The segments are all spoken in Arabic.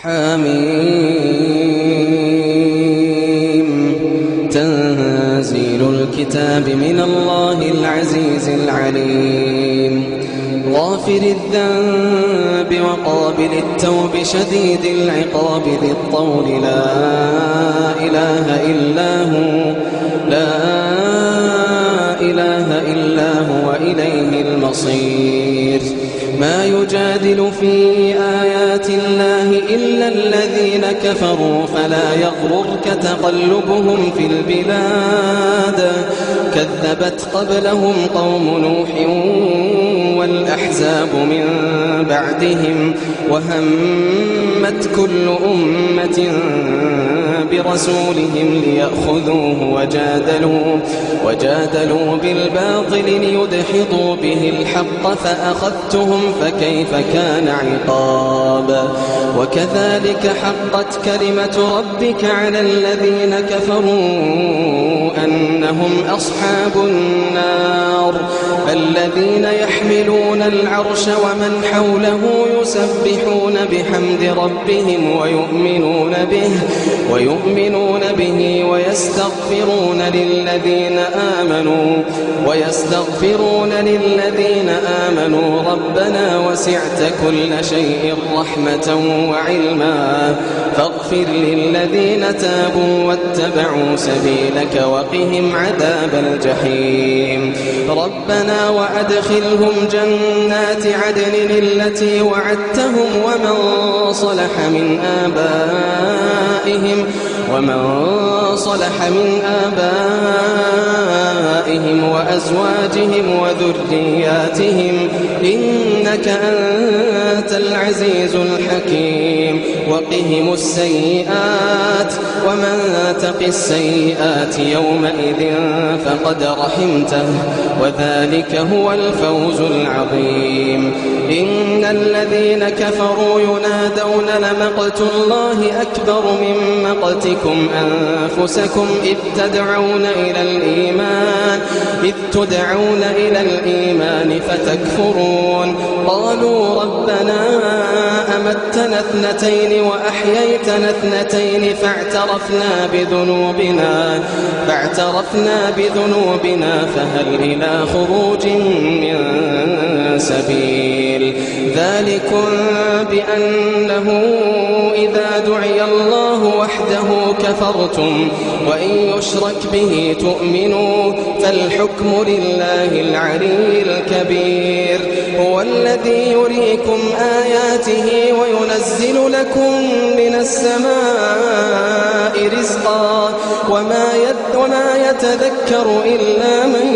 حميم تنزيل الكتاب من الله العزيز العليم غافر الذنب وقابل التوب شديد العقاب ذي الطول لا إله إلا هو إليه المصير ما يجادل في آيات الله إلا الذين كفروا فلا يغررك تقلبهم في البلاد كذبت قبلهم قوم نوح والأحزاب من بعدهم وهمت كل أمة برسولهم ليأخذوه وجادلوا بالباطل ليدحضوا به الحق فأخذتهم فكيف كان عقاب وكذلك حقت كلمة ربك على الذين كفروا أنهم أصحاب النار الذين يحملون العرش ومن حوله يسبحون بحمد ربهم ويؤمنون به ويستغفرون للذين آمنوا ربنا وسعت كل شيء رحمة وعلما فاغفر للذين تابوا واتبعوا سبيلك وقهم عذاب الجحيم ربنا وأدخلهم جنات عدن التي وعدتهم ومن صلح من آبائهم وأزواجهم وذرياتهم إنك أنت العزيز الحكيم وقهم السيئات ومن تق السيئات يومئذ فقد رحمته وذلك هو الفوز العظيم إن الذين كفروا ينادون لمقت الله أكبر من مقتكم أنفسكم إذ تدعون إلى الإيمان فتكفرون قالوا ربنا أمتنا اثنتين وأحييتنا اثنتين فاعترفنا بذنوبنا فهل إلى خروج من سبيل ذلكم بأنه إذا دعي الله وحده كفرتم وإن يشرك به تؤمنوا فالحكم لله العلي الكبير هو الذي يريكم آياته وينزل لكم من السماء رزقا وما يتذكر إلا من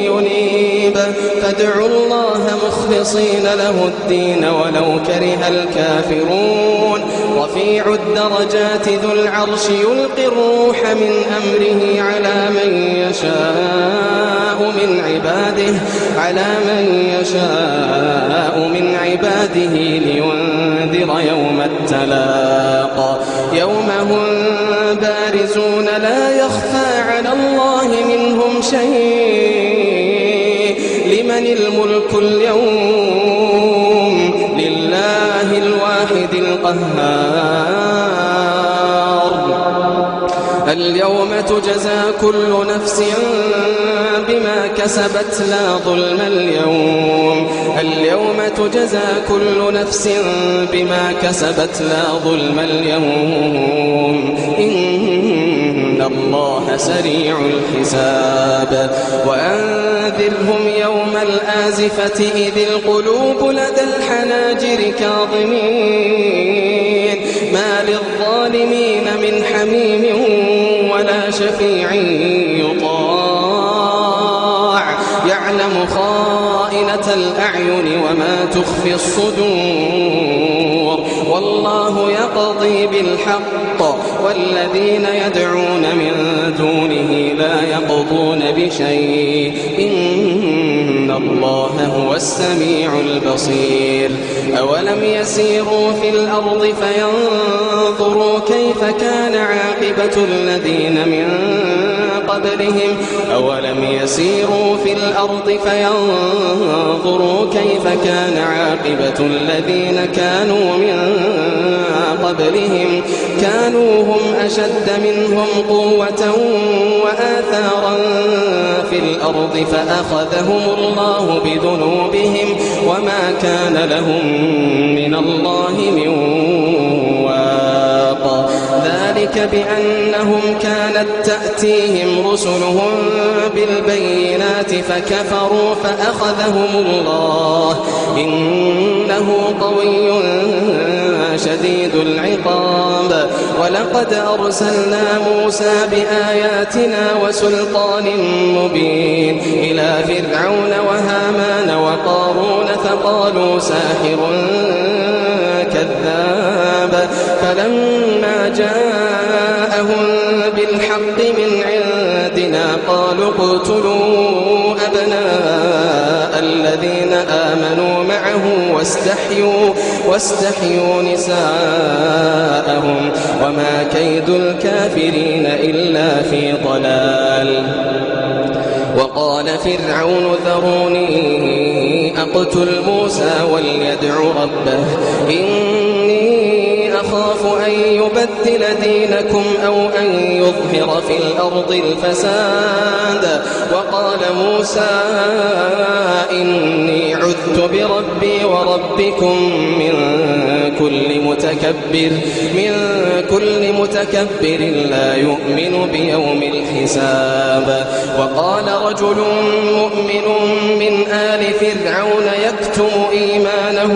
ينيب فادعوا الله مخلصين له الدين ولو كره الكافرون رفيع الدرجات ذو العرش يلقي الروح من أمره على من يشاء من عباده لينذر يوم التلاق يوم هم بارزون لا يخفى على الله منهم شيء لمن الملك اليوم لله الواحد القهار اليوم تجزى كل نفس بما كسبت لا ظلم اليوم إن الله سريع الحساب وأنذرهم يوم الآزفة إذ القلوب لدى الحناجر كاظمين ما للظالمين من حميم ولا شفيع يطاع يعلم خائنة الأعين وما تخفي الصدور والله يقضي بالحق والذين يدعون من دونه لا يقضون بشيء إن الله هو السميع البصير أولم يسيروا في الأرض فينظروا كيف كان عاقبة الذين من قبلهم أولم يسيروا في الأرض فينظروا كيف كان عاقبة الذين كانوا من قبلهم كانوا هم أشد منهم قوة وآثارا في الأرض فأخذهم الله بذنوبهم وما كان لهم من الله من واق ذلك بأنهم كانت تأتيهم رسلهم بالبينات فكفروا فأخذهم الله إنه قوي شديد العقاب ولقد أرسلنا موسى بآياتنا وسلطان مبين إلى فرعون وهامان وقارون فقالوا ساحر كذاب فلما جاءهم بالحق من عندنا قالوا اقتلوا أبناء الذين آمنوا معه واستحيوا نساءهم وما كيد الكافرين إلا في ضلال وقال فرعون ذروني أقتل موسى وليدع ربه إني أخاف أن يبدل دينكم أو أن يظهر في الأرض الفساد وقال موسى إني عذت بربي وربكم من كل متكبر لا يؤمن بيوم الحساب وقال رجل مؤمن من آل فرعون يكتم إيمانه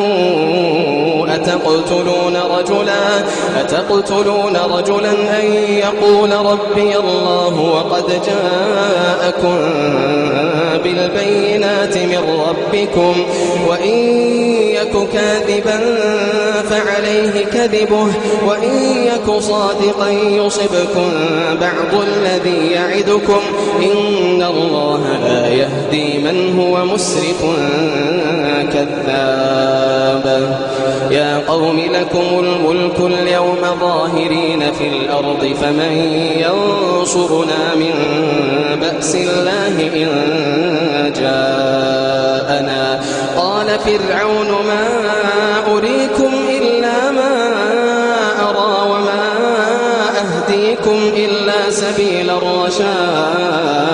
أتقتلون رجلا أن يقول ربي الله وقد جاءكم بالبينات من ربكم وإن يك كاذبا فعليه كذبه وإن يك صادقا يصبكم بعض الذي يعدكم إن الله لا يهدي من هو مسرف كذاب يا قوم لكم الملك اليوم ظاهرين في الأرض فمن ينصرنا من بأس الله إن جاءنا قال فرعون ما أريكم إلا ما أرى وما أهديكم إلا سبيل الرشاد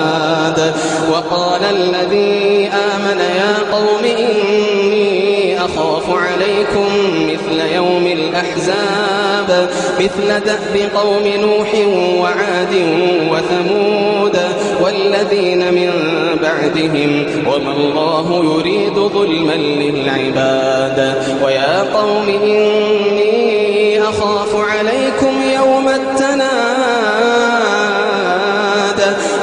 وقال الذي آمن يا قوم إني أخاف عليكم مثل يوم الأحزاب مثل دأب قوم نوح وعاد وثمود والذين من بعدهم وما الله يريد ظلما للعباد ويا قوم إني أخاف عليكم يوم التناد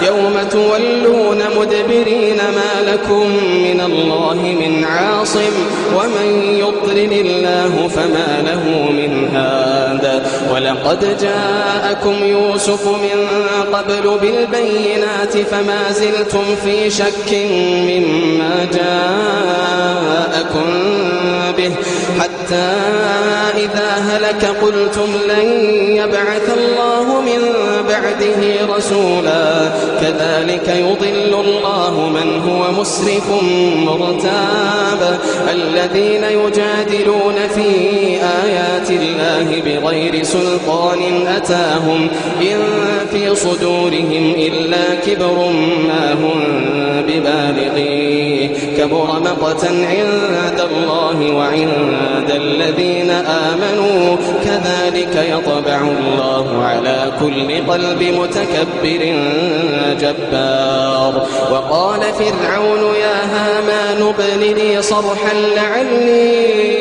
يوم تولون مدبرين ما لكم من الله من عاصم ومن يضلل الله فما له من هاد ولقد جاءكم يوسف من قبل بالبينات فما زلتم في شك مما جاءكم به حتى إذا هلك قلتم لن يبعث الله من بعده رسولا كذلك يضل الله من هو مسرف مرتاب الذين يجادلون في آيات الله بغير سلطان أتاهم إن في صدورهم إلا كبر ما هم ببالغيه كبر مقتا عند الله وعند الذين آمنوا كذلك يطبع الله على كل قلب متكبر جبار وقال فرعون يا هامان ابن لي صرحا لعلي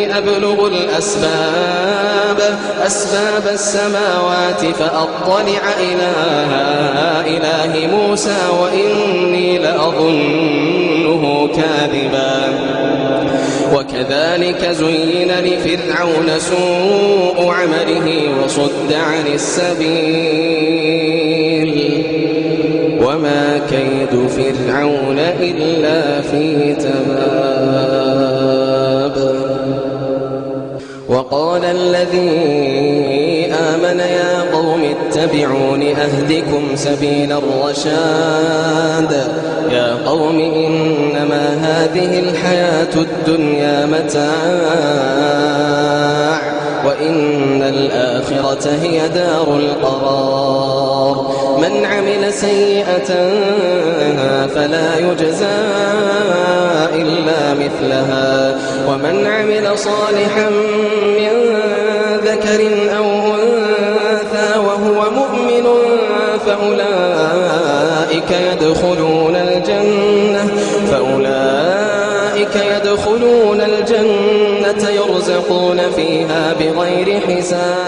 أبلغ الأسباب أسباب السماوات فأطلع إلى إله موسى وإني لأظنه كاذبا وكذلك زين لفرعون سوء عمله وصد عن السبيل وما كيد فرعون إلا في تباب وقال الذي آمن يا قوم اتبعون أهدكم سبيل الرشاد يا قوم إنما هذه الحياة الدنيا متاع وإن الآخرة هي دار القرار من عمل سيئة فلا يجزى إلا مثلها ومن عمل صالحا من ذكر أو أنثى وهو مؤمن فأولئك يدخلون الجنة يرزقون فيها بغير حساب.